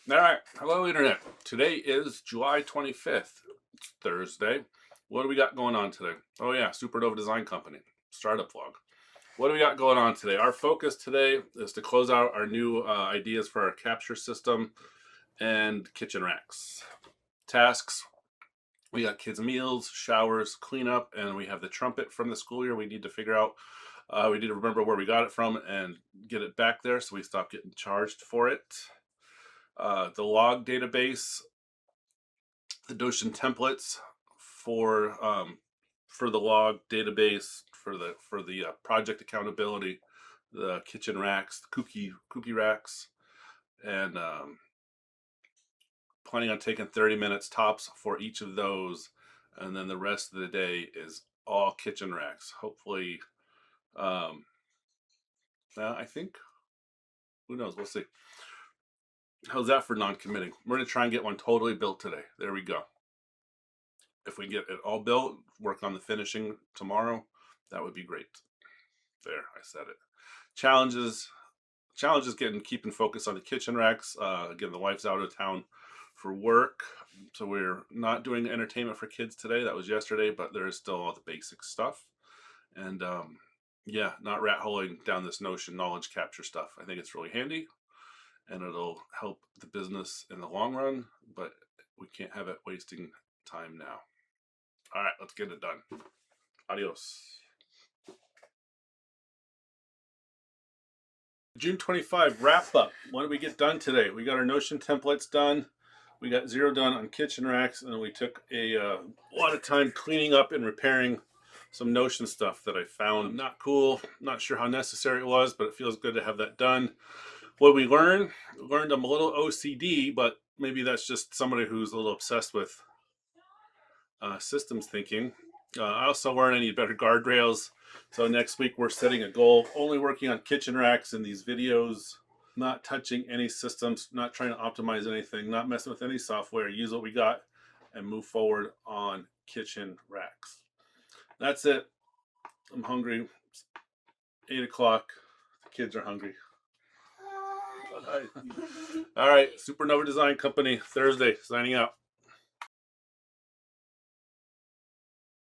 All right, hello internet. Today is July 25th. It's Thursday. What do we got going on today? Oh yeah, Supernova Design Company startup vlog. What do we got going on today? Our focus today is to close out our new ideas for our capture system and kitchen racks. Tasks: we got kids' meals, showers, cleanup, and we have the trumpet from the school year. We need to figure out. We need to remember where we got it from and get it back there so we stop getting charged for it. The log database, the Notion templates for the log database, for the project accountability, the kitchen racks, the CuKi Racks, and planning on taking 30 minutes tops for each of those, and then the rest of the day is all kitchen racks. Hopefully, I think, who knows? We'll see. How's that for non-committing? We're gonna try and get one totally built today. There we go. If we get it all built, work on the finishing tomorrow, that would be great. There, I said it. Challenges keeping focus on the kitchen racks. Again, the wife's out of town for work, so we're not doing entertainment for kids today. That was yesterday, but there is still all the basic stuff. And yeah, not rat holing down this Notion knowledge capture stuff. I think it's really handy and it'll help the business in the long run, but we can't have it wasting time now. All right, let's get it done. Adios. June 25 wrap up. What did we get done today? We got our Notion templates done. We got 0 done on kitchen racks, and we took a lot of time cleaning up and repairing some Notion stuff that I found not cool. Not sure how necessary it was, but it feels good to have that done. What we learned I'm a little OCD, but maybe that's just somebody who's a little obsessed with systems thinking. I also learned I need better guardrails. So next week we're setting a goal, only working on kitchen racks in these videos, not touching any systems, not trying to optimize anything, not messing with any software, use what we got and move forward on kitchen racks. That's it. I'm hungry. It's 8 o'clock. The kids are hungry. All right, Supernova Design Company, Thursday, signing out.